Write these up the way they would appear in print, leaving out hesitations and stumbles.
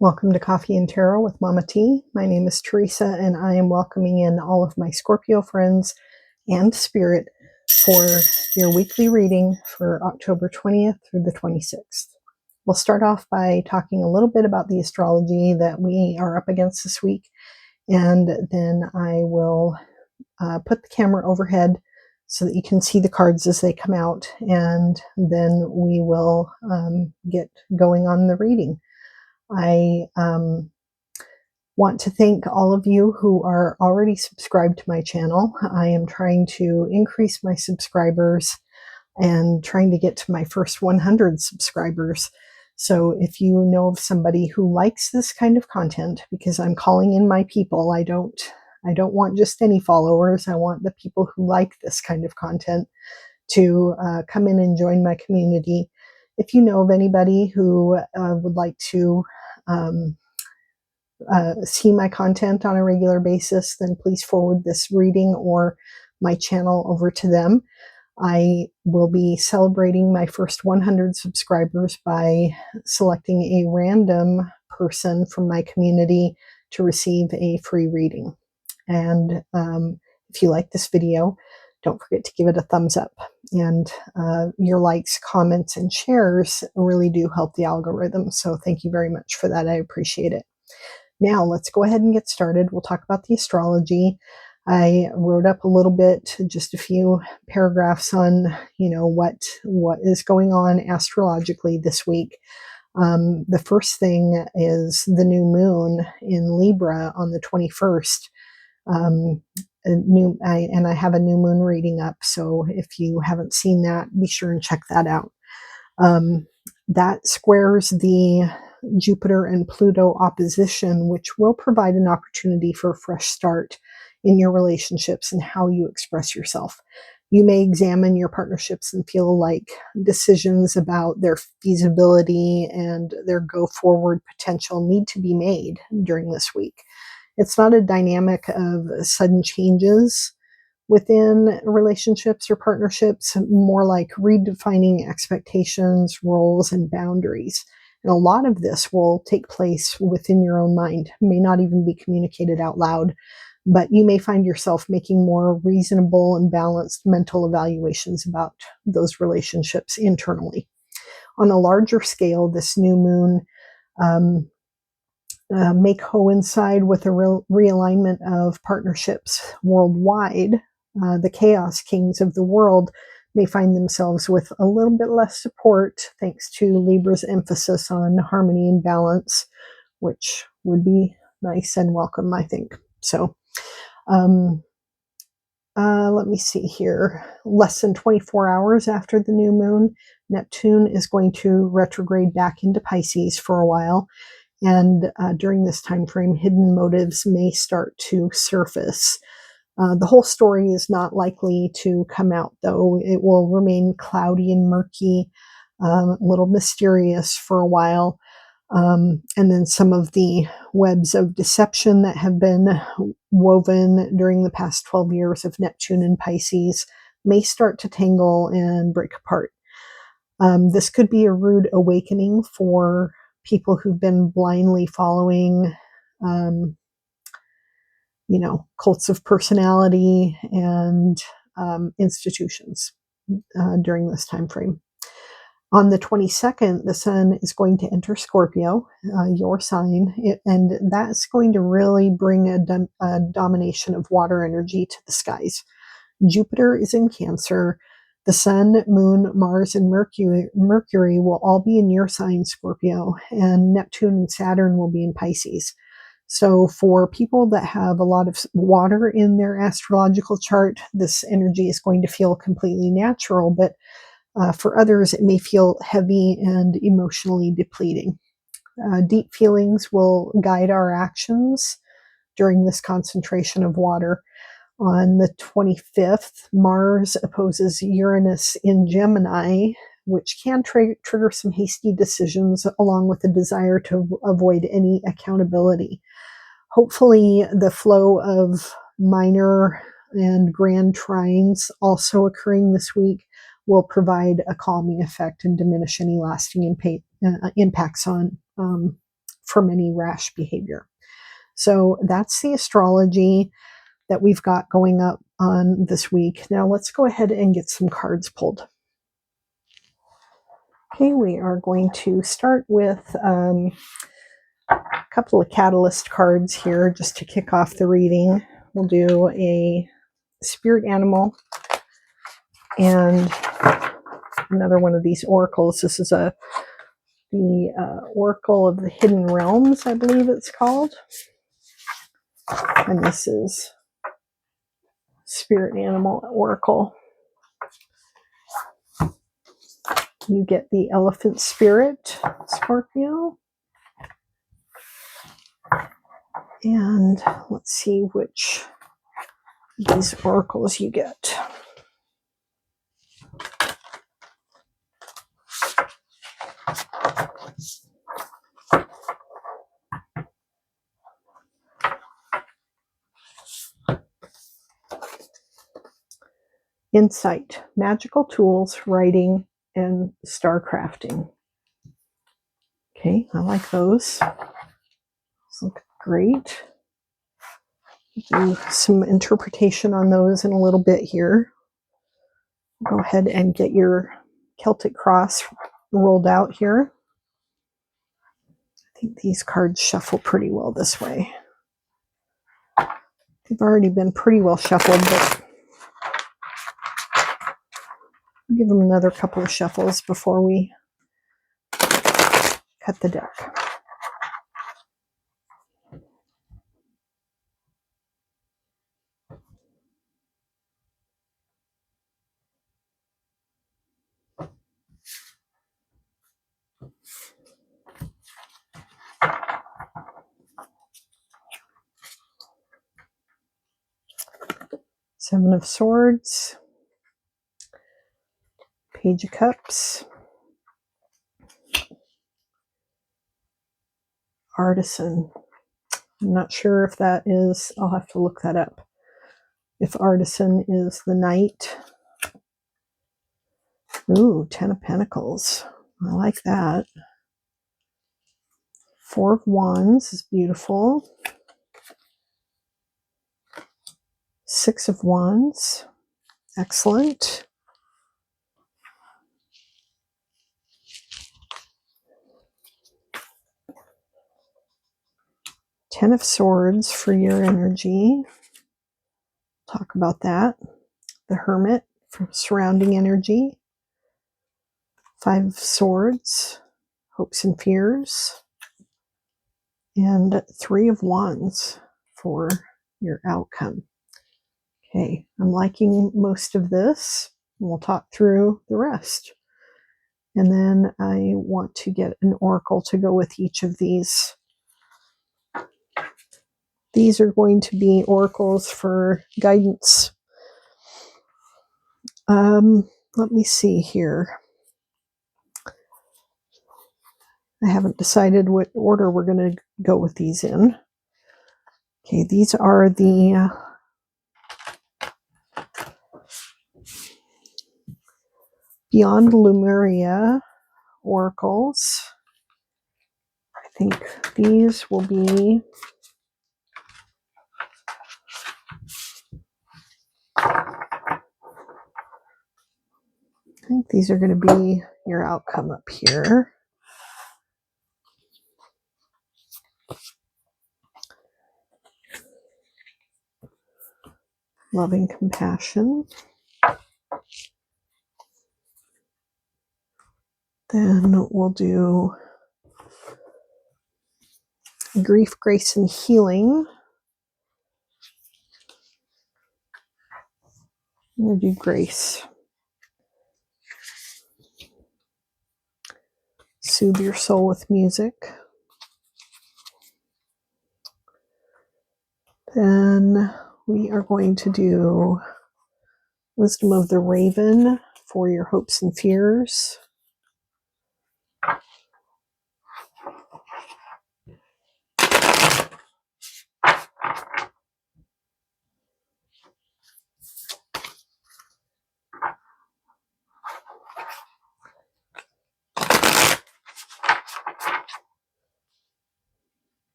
Welcome to Coffee and Tarot with Mama T. My name is Teresa, and I am welcoming in all of my Scorpio friends and Spirit for your weekly reading for October 20th through the 26th. We'll start off by talking a little bit about the astrology that we are up against this week, and then I will put the camera overhead so that you can see the cards as they come out, and then we will get going on the reading. I want to thank all of you who are already subscribed to my channel. I am trying to increase my subscribers and trying to get to my first 100 subscribers. So if you know of somebody who likes this kind of content, because I'm calling in my people, I don't want just any followers. I want the people who like this kind of content to come in and join my community. If you know of anybody who would like to see my content on a regular basis, then please forward this reading or my channel over to them. I will be celebrating my first 100 subscribers by selecting a random person from my community to receive a free reading. And if you like this video, don't forget to give it a thumbs up. And your likes, comments, and shares really do help the algorithm. So thank you very much for that. I appreciate it. Now let's go ahead and get started. We'll talk about the astrology. I wrote up a little bit, just a few paragraphs on, what is going on astrologically this week. The first thing is the new moon in Libra on the 21st. I have a new moon reading up, so if you haven't seen that, be sure and check that out. That squares the Jupiter and Pluto opposition, which will provide an opportunity for a fresh start in your relationships and how you express yourself. You may examine your partnerships and feel like decisions about their feasibility and their go forward potential need to be made during this week. It's not a dynamic of sudden changes within relationships or partnerships, more like redefining expectations, roles, and boundaries. And a lot of this will take place within your own mind, may not even be communicated out loud, but you may find yourself making more reasonable and balanced mental evaluations about those relationships internally. On a larger scale, this new moon may coincide with a realignment of partnerships worldwide. The chaos kings of the world may find themselves with a little bit less support thanks to Libra's emphasis on harmony and balance, which would be nice and welcome, I think. So let me see here. Less than 24 hours after the new moon, Neptune is going to retrograde back into Pisces for a while. And during this time frame, hidden motives may start to surface. The whole story is not likely to come out, though. It will remain cloudy and murky, a little mysterious for a while. And then some of the webs of deception that have been woven during the past 12 years of Neptune and Pisces may start to tangle and break apart. This could be a rude awakening for people who've been blindly following cults of personality and institutions during this time frame. On the 22nd, the sun is going to enter Scorpio, your sign, and that's going to really bring a domination of water energy to the skies. Jupiter is in Cancer. The sun, moon, Mars, and Mercury will all be in your sign, Scorpio, and Neptune and Saturn will be in Pisces. So for people that have a lot of water in their astrological chart, this energy is going to feel completely natural, but for others, it may feel heavy and emotionally depleting. Deep feelings will guide our actions during this concentration of water. On the 25th, Mars opposes Uranus in Gemini, which can trigger some hasty decisions along with a desire to avoid any accountability. Hopefully, the flow of minor and grand trines also occurring this week will provide a calming effect and diminish any lasting impacts from any rash behavior. So that's the astrology that we've got going up on this week. Now let's go ahead and get some cards pulled. Okay, we are going to start with a couple of catalyst cards here just to kick off the reading. We'll do a spirit animal and another one of these oracles. This is the Oracle of the Hidden Realms, I believe it's called. And this is Spirit Animal Oracle. You get the Elephant Spirit, Scorpio. And let's see which of these oracles you get. Insight, magical tools, writing, and star crafting. Okay, I like those. Those look great. Do some interpretation on those in a little bit here. Go ahead and get your Celtic cross rolled out here. I think these cards shuffle pretty well this way. They've already been pretty well shuffled, but I'll give them another couple of shuffles before we cut the deck. Seven of Swords, Page of Cups, Artisan. I'm not sure if that is, I'll have to look that up. If Artisan is the Knight. Ooh, Ten of Pentacles. I like that. Four of Wands is beautiful. Six of Wands. Excellent. Ten of Swords for your energy. Talk about that. The Hermit for surrounding energy. Five of Swords. Hopes and fears. And Three of Wands for your outcome. Okay, I'm liking most of this. We'll talk through the rest. And then I want to get an oracle to go with each of these. These are going to be oracles for guidance. Let me see here. I haven't decided what order we're going to go with these in. Okay, these are the Beyond Lemuria oracles. I think these will be these are going to be your outcome up here. Loving compassion. Then we'll do grief, grace, and healing. I'm going to do grace. Soothe your soul with music. Then we are going to do Wisdom of the Raven for your hopes and fears.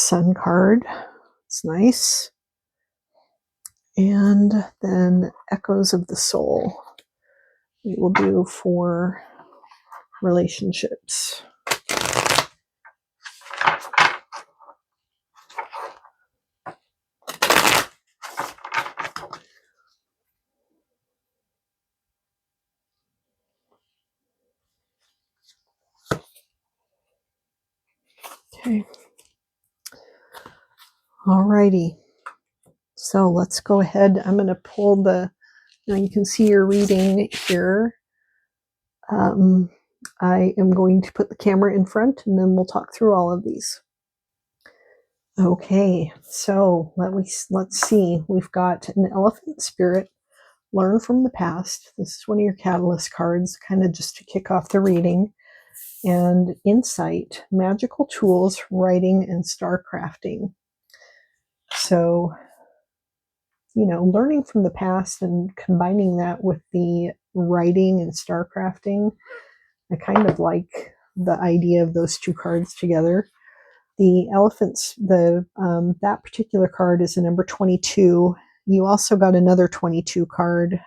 Sun card. It's nice. And then Echoes of the Soul. We will do for relationships. Okay. Alrighty. So let's go ahead. I'm going to pull the, now you can see your reading here. I am going to put the camera in front and then we'll talk through all of these. Okay, so let's see. We've got an elephant spirit, learn from the past. This is one of your catalyst cards, kind of just to kick off the reading. And insight, magical tools, writing, and star crafting. So, learning from the past and combining that with the writing and star crafting, I kind of like the idea of those two cards together. The elephants, that particular card is a number 22. You also got another 22 card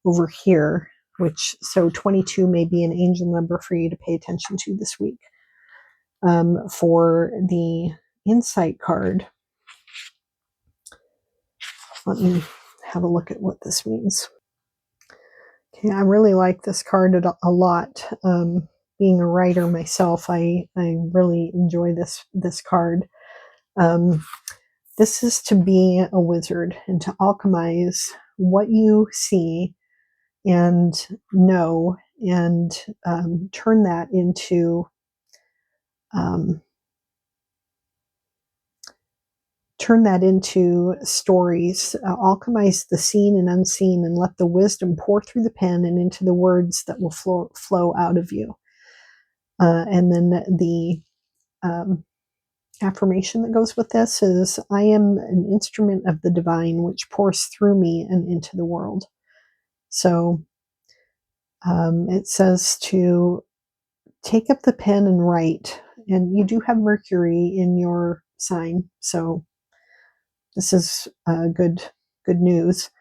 over here, so 22 may be an angel number for you to pay attention to this week. For the insight card, let me have a look at what this means. Okay, I really like this card a lot. Being a writer myself, I really enjoy this card. This is to be a wizard and to alchemize what you see and know, and turn that into stories. Alchemize the seen and unseen, and let the wisdom pour through the pen and into the words that will flow out of you. And then the affirmation that goes with this is, I am an instrument of the divine which pours through me and into the world. So it says to take up the pen and write. And you do have Mercury in your sign, so this is good news.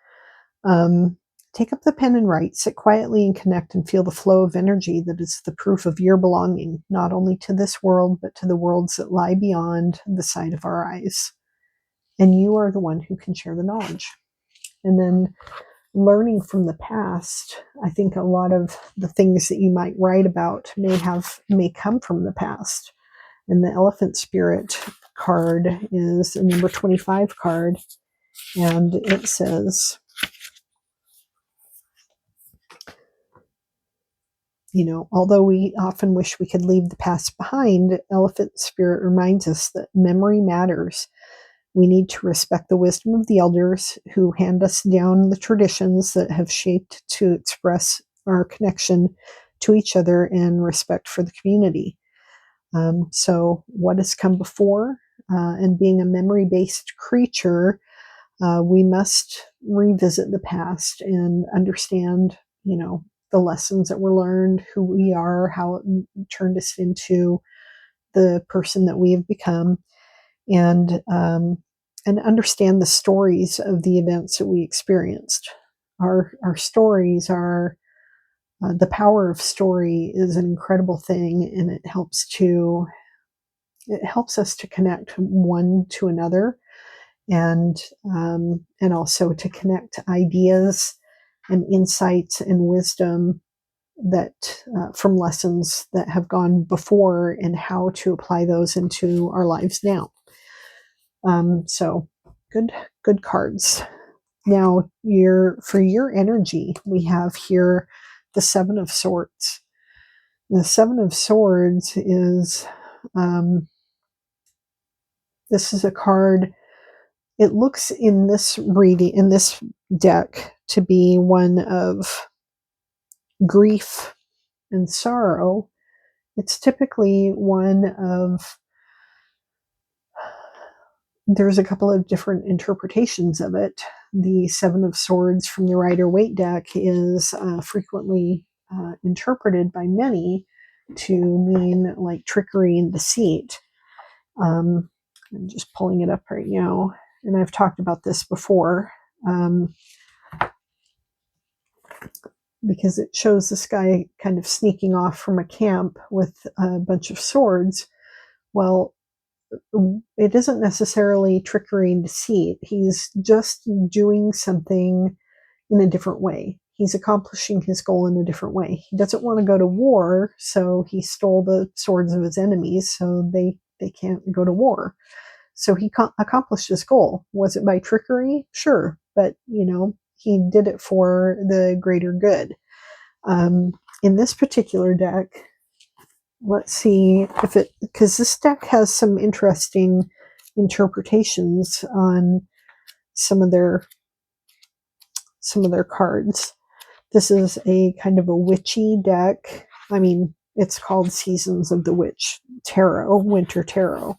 Take up the pen and write. Sit quietly and connect and feel the flow of energy that is the proof of your belonging, not only to this world, but to the worlds that lie beyond the sight of our eyes. And you are the one who can share the knowledge. And then learning from the past, I think a lot of the things that you might write about may come from the past. And the elephant spirit card is a number 25 card. And it says, although we often wish we could leave the past behind, elephant spirit reminds us that memory matters. We need to respect the wisdom of the elders who hand us down the traditions that have shaped to express our connection to each other and respect for the community. So what has come before, and being a memory-based creature, we must revisit the past and understand, the lessons that were learned, who we are, how it turned us into the person that we have become, and understand the stories of the events that we experienced. Our stories are the power of story is an incredible thing, and it helps us to connect one to another, and also to connect ideas and insights and wisdom that from lessons that have gone before, and how to apply those into our lives now. So good cards. Now, for your energy, we have here the Seven of Swords. The Seven of Swords is this is a card. It looks in this deck to be one of grief and sorrow. It's typically one of, there's a couple of different interpretations of it. The Seven of Swords from the Rider-Waite deck is frequently interpreted by many to mean like trickery and deceit. I'm just pulling it up right now, and I've talked about this before, because it shows this guy kind of sneaking off from a camp with a bunch of swords. Well, it isn't necessarily trickery and deceit. He's just doing something in a different way. He's accomplishing his goal in a different way. He doesn't want to go to war, so he stole the swords of his enemies so they can't go to war. So he accomplished his goal. Was it by trickery? Sure. But, he did it for the greater good. In this particular deck, let's see if because this deck has some interesting interpretations on some of their cards. This is a kind of a witchy deck. I mean, it's called Seasons of the Witch Tarot, Winter Tarot.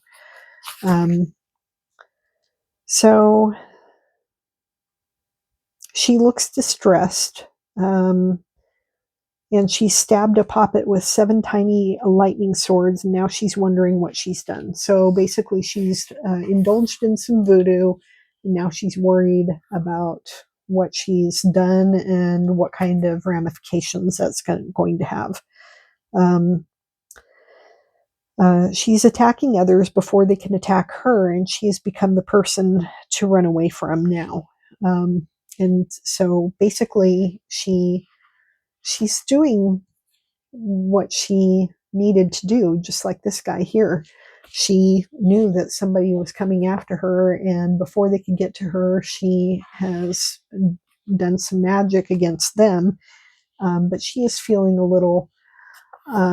So she looks distressed, and she stabbed a poppet with 7 tiny lightning swords, and now she's wondering what she's done. So basically, she's indulged in some voodoo, and now she's worried about what she's done and what kind of ramifications that's going to have. She's attacking others before they can attack her, and she has become the person to run away from now. And so basically, she's doing what she needed to do, just like this guy here. She knew that somebody was coming after her, and before they could get to her, she has done some magic against them. But she is feeling a little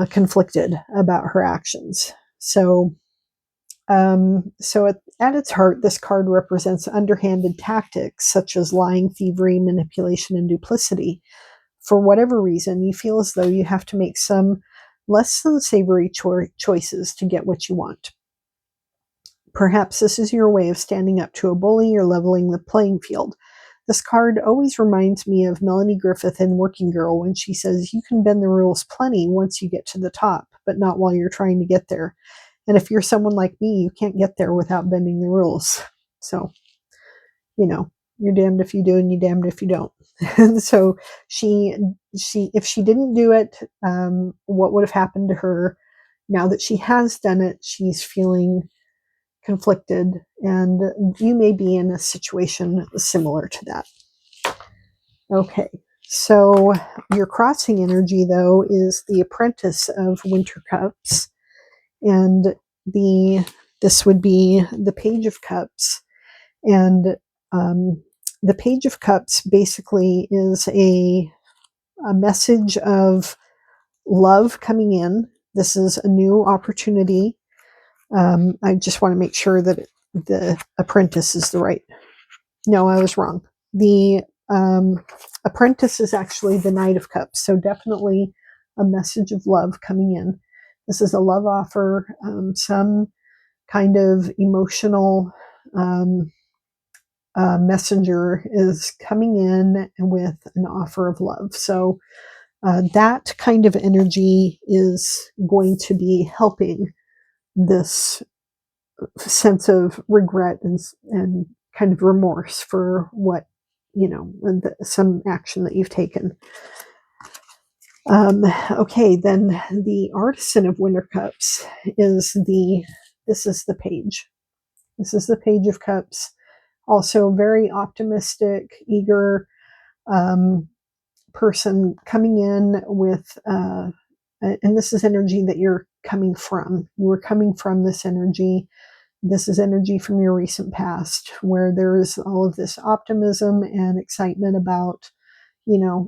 conflicted about her actions. So at its heart, this card represents underhanded tactics such as lying, thievery, manipulation, and duplicity. For whatever reason, you feel as though you have to make some less than savory choices to get what you want. Perhaps this is your way of standing up to a bully or leveling the playing field. This card always reminds me of Melanie Griffith in Working Girl when she says, "You can bend the rules plenty once you get to the top, but not while you're trying to get there. And if you're someone like me, you can't get there without bending the rules." So, you're damned if you do and you're damned if you don't. And so she, if she didn't do it, what would have happened to her? Now that she has done it, she's feeling conflicted, and you may be in a situation similar to that. Okay, so your crossing energy, though, is the Apprentice of Winter Cups, and this would be the Page of Cups, and the Page of Cups basically is a message of love coming in. This is a new opportunity. I just want to make sure that the Apprentice is the right. No, I was wrong. The Apprentice is actually the Knight of Cups, so definitely a message of love coming in. This is a love offer, some kind of emotional messenger is coming in with an offer of love. So that kind of energy is going to be helping this sense of regret and kind of remorse for what, some action that you've taken. Okay, then the Artisan of Winter Cups is this is the page. This is the Page of Cups. Also very optimistic, eager person coming in with, and this is energy that you're coming from. You were coming from this energy. This is energy from your recent past where there is all of this optimism and excitement about,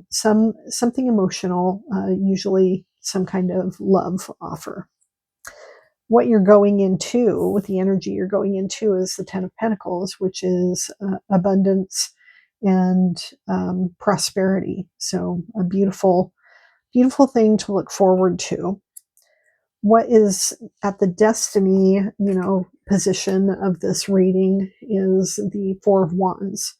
something emotional, usually some kind of love offer. What you're going into with the energy you're going into is the Ten of Pentacles, which is abundance and prosperity. So a beautiful, beautiful thing to look forward to. What is at the destiny, position of this reading is the Four of Wands.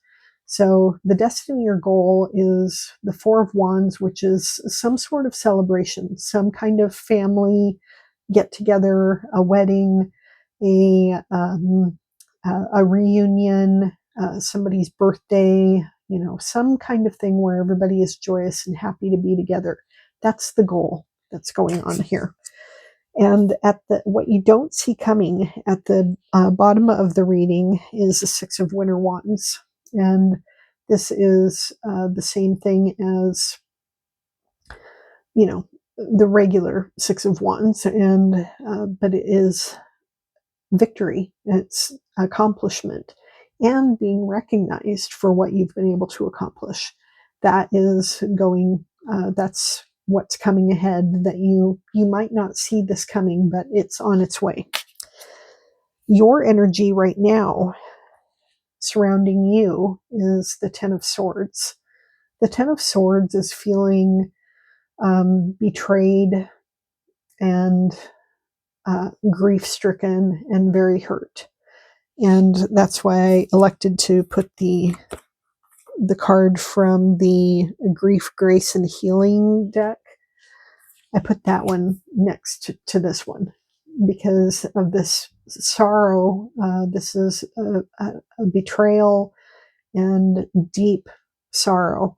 So the destiny or goal is the Four of Wands, which is some sort of celebration, some kind of family get together, a wedding, a reunion, somebody's birthday, some kind of thing where everybody is joyous and happy to be together. That's the goal that's going on here. And what you don't see coming at the bottom of the reading is the Six of Winter Wands. And this is the same thing as, the regular Six of Wands, but it is victory, it's accomplishment, and being recognized for what you've been able to accomplish. That's what's coming ahead, that you might not see this coming, but it's on its way. Your energy right now surrounding you is the Ten of Swords. The Ten of Swords is feeling betrayed and grief-stricken and very hurt. And that's why I elected to put the card from the Grief, Grace, and Healing deck. I put that one next to this one because of this sorrow. This is a betrayal and deep sorrow.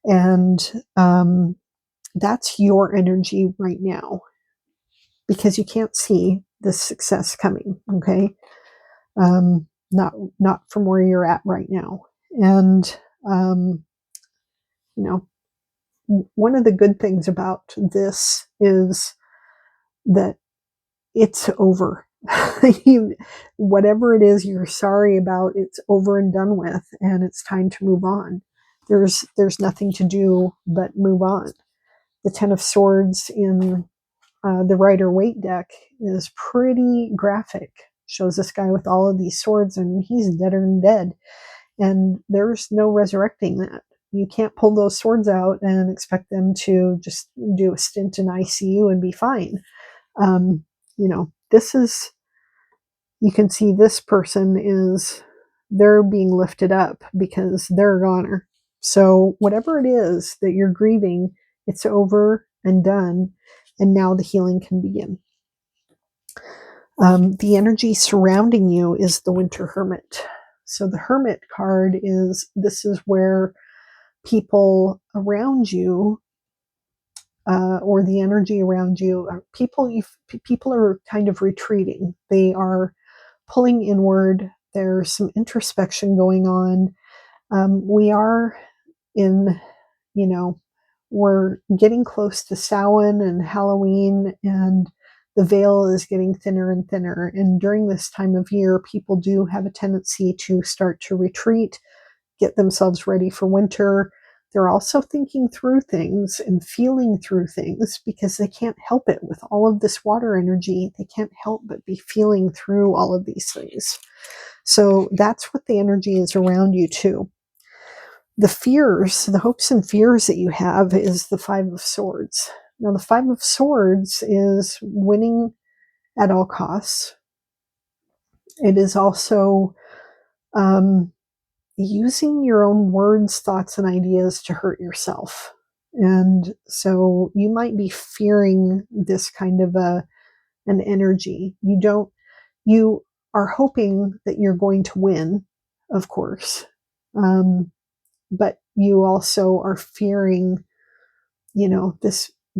And that's your energy right now, because you can't see this success coming, okay? Not from where you're at right now. And one of the good things about this is that it's over. Whatever it is you're sorry about, it's over and done with, and it's time to move on. There's nothing to do but move on. The Ten of Swords in the Rider-Waite deck is pretty graphic. Shows this guy with all of these swords, and he's deader than dead. And there's no resurrecting that. You can't pull those swords out and expect them to just do a stint in ICU and be fine. This is, you can see this person they're being lifted up because they're a goner. So whatever it is that you're grieving, it's over and done. And now the healing can begin. The energy surrounding you is the Winter Hermit. So the Hermit card this is where people around you, or the energy around you, people are kind of retreating. They are pulling inward. There's some introspection going on. We are in, we're getting close to Samhain and Halloween, and the veil is getting thinner and thinner. And during this time of year, people do have a tendency to start to retreat, get themselves ready for winter. They're also thinking through things and feeling through things because they can't help it with all of this water energy. They can't help but be feeling through all of these things. So that's what the energy is around you too. The fears, the hopes and fears that you have is the Five of Swords. Now, the Five of Swords is winning at all costs. It is also using your own words, thoughts, and ideas to hurt yourself. And so you might be fearing this kind of an energy. You are hoping that you're going to win, of course. But you also are fearing,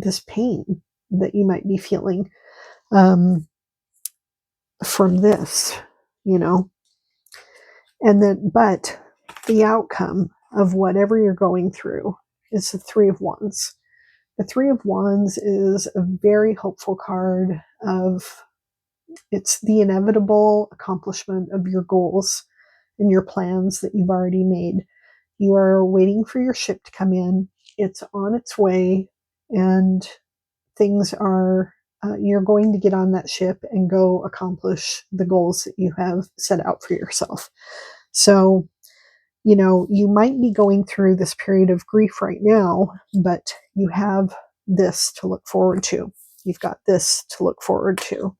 this pain that you might be feeling from this, but the outcome of whatever you're going through is the Three of Wands. The Three of Wands is a very hopeful card it's the inevitable accomplishment of your goals and your plans that you've already made. You are waiting for your ship to come in. It's on its way, and things are, you're going to get on that ship and go accomplish the goals that you have set out for yourself. So, you might be going through this period of grief right now, but you have this to look forward to. You've got this to look forward to.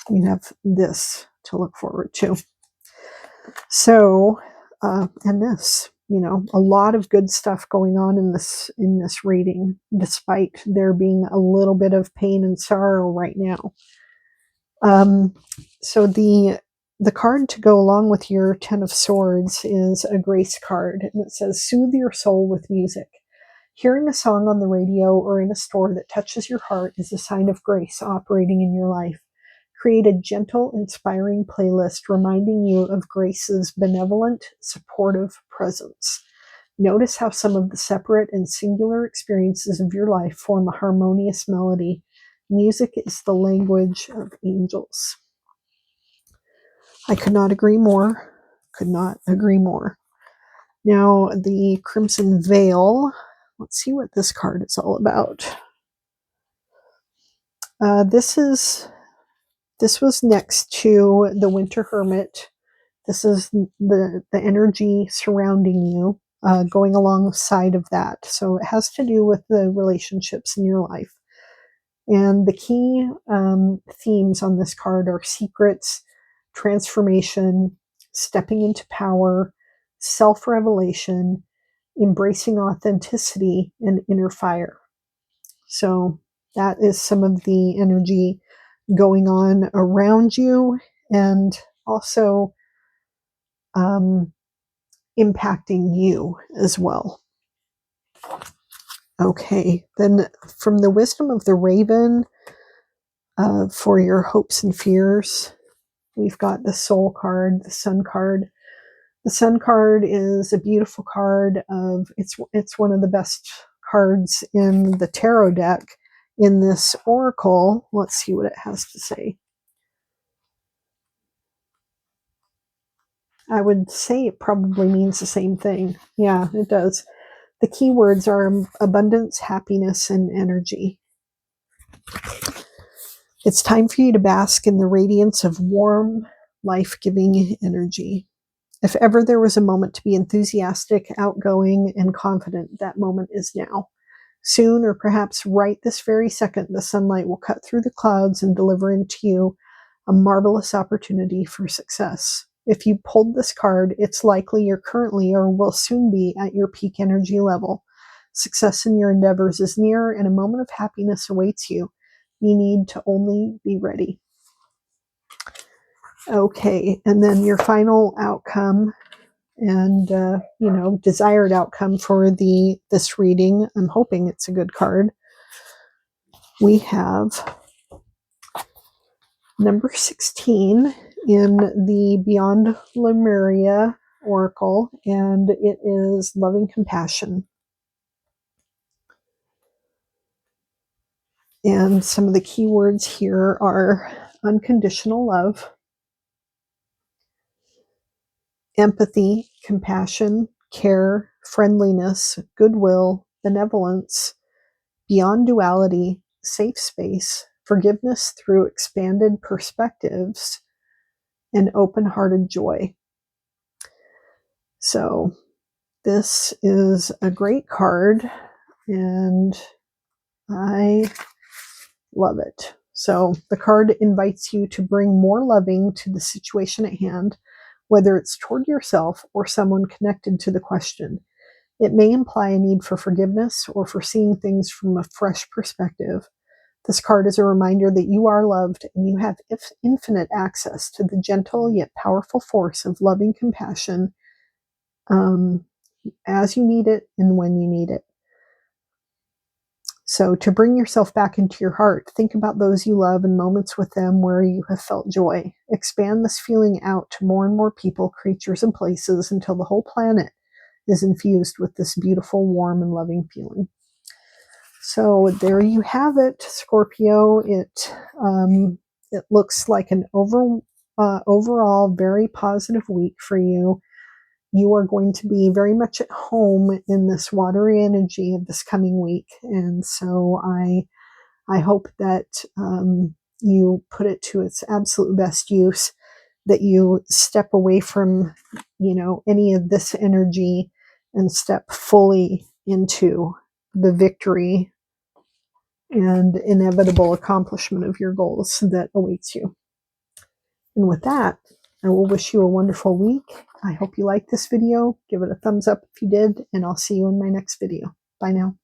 You have this to look forward to. So, and this, a lot of good stuff going on in this reading, despite there being a little bit of pain and sorrow right now. Um, so the card to go along with your Ten of Swords is a grace card, and it says, "Soothe your soul with music." Hearing a song on the radio or in a store that touches your heart is a sign of grace operating in your life. Create a gentle, inspiring playlist reminding you of Grace's benevolent, supportive presence. Notice how some of the separate and singular experiences of your life form a harmonious melody. Music is the language of angels. I could not agree more. Could not agree more. Now, the Crimson Veil. Let's see what this card is all about. This was next to the Winter Hermit. This is the energy surrounding you, going alongside of that. So it has to do with the relationships in your life. And the key themes on this card are secrets, transformation, stepping into power, self-revelation, embracing authenticity, and inner fire. So that is some of the energy going on around you, and also impacting you as well. Okay, then from the Wisdom of the Raven, for your hopes and fears, we've got the Soul card, the Sun card. The Sun card is a beautiful card. It's one of the best cards in the tarot deck. In this oracle, let's see what it has to say. I would say it probably means the same thing. Yeah, it does. The key words are abundance, happiness, and energy. It's time for you to bask in the radiance of warm, life-giving energy. If ever there was a moment to be enthusiastic, outgoing, and confident, that moment is now. Soon, or perhaps right this very second, the sunlight will cut through the clouds and deliver into you a marvelous opportunity for success. If you pulled this card, it's likely you're currently or will soon be at your peak energy level. Success in your endeavors is near, and a moment of happiness awaits you. You need to only be ready. Okay, and then your final outcome and desired outcome for this reading. I'm hoping it's a good card. We have number 16 in the Beyond Lemuria oracle, and it is loving compassion. And some of the key words here are unconditional love, empathy, compassion, care, friendliness, goodwill, benevolence, beyond duality, safe space, forgiveness through expanded perspectives, and open-hearted joy. So this is a great card, and I love it. So the card invites you to bring more loving to the situation at hand, whether it's toward yourself or someone connected to the question. It may imply a need for forgiveness or for seeing things from a fresh perspective. This card is a reminder that you are loved and you have infinite access to the gentle yet powerful force of loving compassion, as you need it and when you need it. So to bring yourself back into your heart, think about those you love and moments with them where you have felt joy. Expand this feeling out to more and more people, creatures, and places until the whole planet is infused with this beautiful, warm, and loving feeling. So there you have it, Scorpio. It looks like an overall very positive week for you. You are going to be very much at home in this watery energy of this coming week. And so I hope that you put it to its absolute best use, that you step away from, any of this energy and step fully into the victory and inevitable accomplishment of your goals that awaits you. And with that, I will wish you a wonderful week. I hope you liked this video. Give it a thumbs up if you did, and I'll see you in my next video. Bye now.